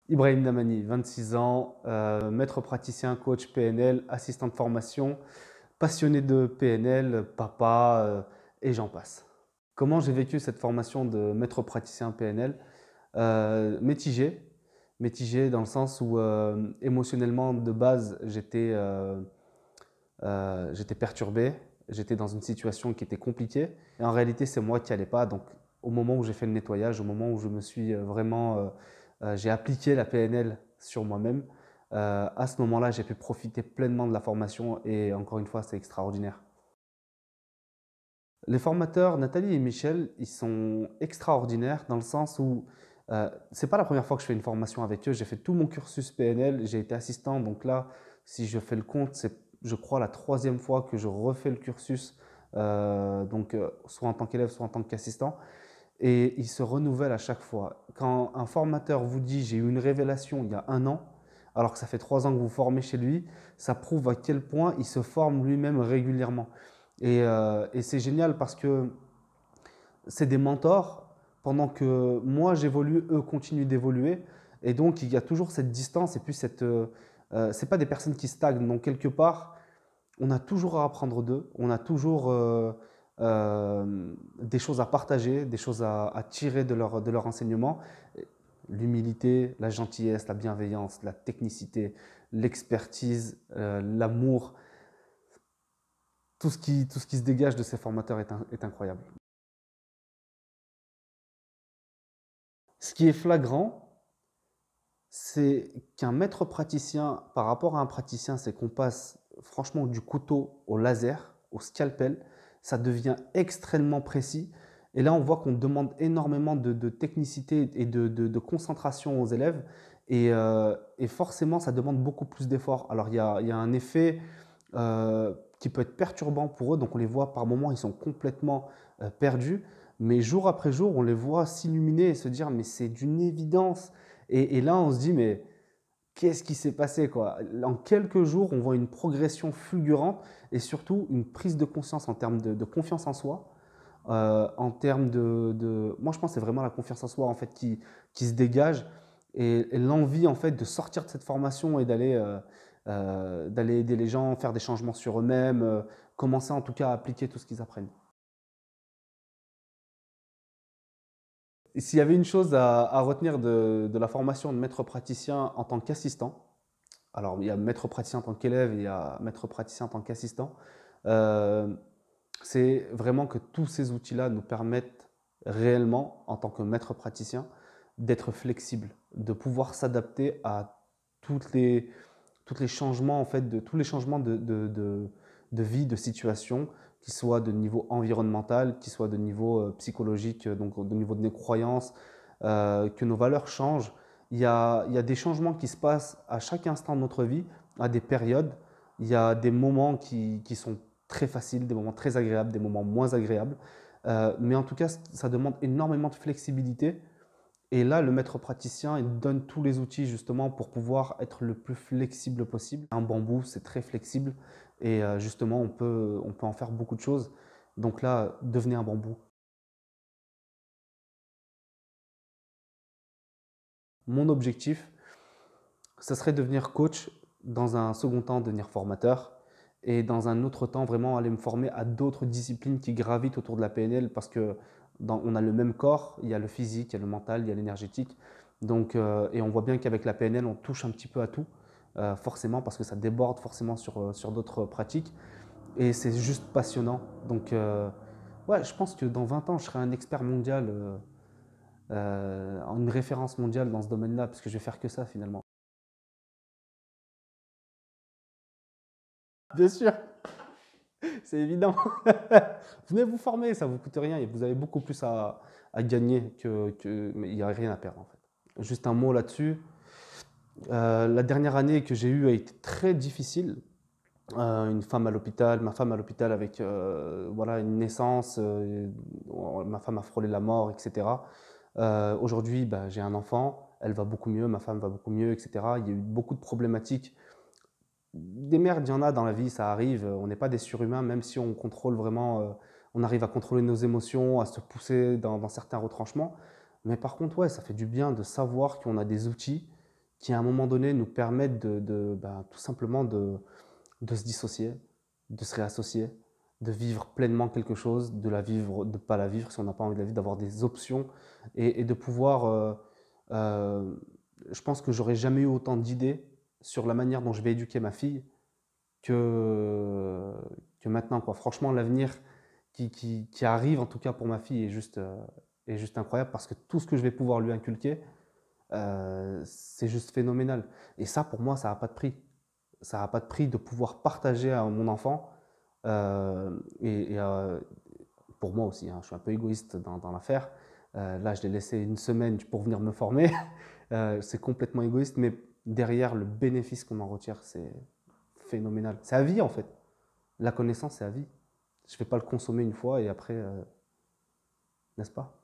Ibrahim Damani, 26 ans, maître praticien, coach PNL, assistant de formation, passionné de PNL, papa, et j'en passe. Comment j'ai vécu cette formation de maître praticien PNL? Mitigé. Mitigé dans le sens où émotionnellement, de base, j'étais perturbé, j'étais dans une situation qui était compliquée. Et en réalité, c'est moi qui n'allais pas. Donc, au moment où j'ai fait le nettoyage, au moment où je me suis j'ai appliqué la PNL sur moi-même, à ce moment-là, j'ai pu profiter pleinement de la formation et encore une fois, c'est extraordinaire. Les formateurs, Nathalie et Michel, ils sont extraordinaires dans le sens où c'est pas la première fois que je fais une formation avec eux. J'ai fait tout mon cursus PNL, j'ai été assistant. Donc là, si je fais le compte, c'est, je crois, la troisième fois que je refais le cursus, soit en tant qu'élève, soit en tant qu'assistant. Et il se renouvelle à chaque fois. Quand un formateur vous dit j'ai eu une révélation il y a un an, alors que ça fait 3 ans que vous formez chez lui, ça prouve à quel point il se forme lui-même régulièrement. Et c'est génial parce que c'est des mentors. Pendant que moi j'évolue, eux continuent d'évoluer. Et donc il y a toujours cette distance et puis c'est pas des personnes qui stagnent. Donc quelque part, on a toujours à apprendre d'eux, on a toujours des choses à partager, des choses à tirer de leur enseignement. L'humilité, la gentillesse, la bienveillance, la technicité, l'expertise, l'amour, tout ce qui se dégage de ces formateurs est incroyable. Ce qui est flagrant, c'est qu'un maître praticien par rapport à un praticien, c'est qu'on passe franchement du couteau au laser, au scalpel. Ça devient extrêmement précis. Et là, on voit qu'on demande énormément de technicité et de concentration aux élèves. Et forcément, ça demande beaucoup plus d'efforts. Alors, il y a un effet qui peut être perturbant pour eux. Donc, on les voit par moments, ils sont complètement perdus. Mais jour après jour, on les voit s'illuminer et se dire, mais c'est d'une évidence. Et là, on se dit, mais qu'est-ce qui s'est passé quoi? En quelques jours, on voit une progression fulgurante et surtout une prise de conscience en termes de confiance en soi, en termes moi, je pense que c'est vraiment la confiance en soi en fait qui se dégage et l'envie en fait de sortir de cette formation et d'aller aider les gens, faire des changements sur eux-mêmes, commencer en tout cas à appliquer tout ce qu'ils apprennent. Et s'il y avait une chose à retenir de la formation de maître praticien en tant qu'assistant, alors il y a maître praticien en tant qu'élève et il y a maître praticien en tant qu'assistant, euh, c'est vraiment que tous ces outils-là nous permettent réellement, en tant que maître praticien, d'être flexible, de pouvoir s'adapter à toutes les, toutes les changements, en fait, de, tous les changements de vie, de situation, qui soient de niveau environnemental, qui soient de niveau psychologique, donc de niveau de nos croyances, que nos valeurs changent. Il y a des changements qui se passent à chaque instant de notre vie, à des périodes. Il y a des moments qui sont très faciles, des moments très agréables, des moments moins agréables. Mais en tout cas, ça demande énormément de flexibilité et là, le maître praticien, il donne tous les outils justement pour pouvoir être le plus flexible possible. Un bambou, c'est très flexible et justement, on peut en faire beaucoup de choses. Donc là, devenez un bambou. Mon objectif, ça serait devenir coach, dans un second temps, devenir formateur et dans un autre temps, vraiment aller me former à d'autres disciplines qui gravitent autour de la PNL parce que on a le même corps, il y a le physique, il y a le mental, il y a l'énergétique. Donc, et on voit bien qu'avec la PNL, on touche un petit peu à tout, forcément, parce que ça déborde forcément sur d'autres pratiques. Et c'est juste passionnant. Donc, ouais, je pense que dans 20 ans, je serai un expert mondial, une référence mondiale dans ce domaine-là, parce que je vais faire que ça finalement. Bien sûr, c'est évident. Venez vous former, ça ne vous coûte rien et vous avez beaucoup plus à gagner mais il n'y a rien à perdre en fait. Juste un mot là-dessus. La dernière année que j'ai eue a été très difficile. Une femme à l'hôpital, ma femme à l'hôpital avec voilà, une naissance, ma femme a frôlé la mort, etc. Aujourd'hui, bah, j'ai un enfant, elle va beaucoup mieux, ma femme va beaucoup mieux, etc. Il y a eu beaucoup de problématiques. Des merdes, il y en a dans la vie, ça arrive. On n'est pas des surhumains, même si on contrôle vraiment, on arrive à contrôler nos émotions, à se pousser dans certains retranchements. Mais par contre, ouais, ça fait du bien de savoir qu'on a des outils qui à un moment donné nous permettent tout simplement de se dissocier, de se réassocier, de vivre pleinement quelque chose, de la vivre, de ne pas la vivre si on n'a pas envie de la vivre, d'avoir des options et de pouvoir. Euh, je pense que j'aurais jamais eu autant d'idées sur la manière dont je vais éduquer ma fille que, que maintenant, quoi. Franchement, l'avenir qui arrive, en tout cas pour ma fille, est juste incroyable parce que tout ce que je vais pouvoir lui inculquer, c'est juste phénoménal. Et ça, pour moi, ça n'a pas de prix. Ça n'a pas de prix de pouvoir partager à mon enfant. Et pour moi aussi, hein, je suis un peu égoïste dans l'affaire. Là, je l'ai laissé une semaine pour venir me former. C'est complètement égoïste, mais derrière, le bénéfice qu'on en retire, c'est phénoménal. C'est à vie, en fait. La connaissance, c'est à vie. Je ne vais pas le consommer une fois et après, n'est-ce pas?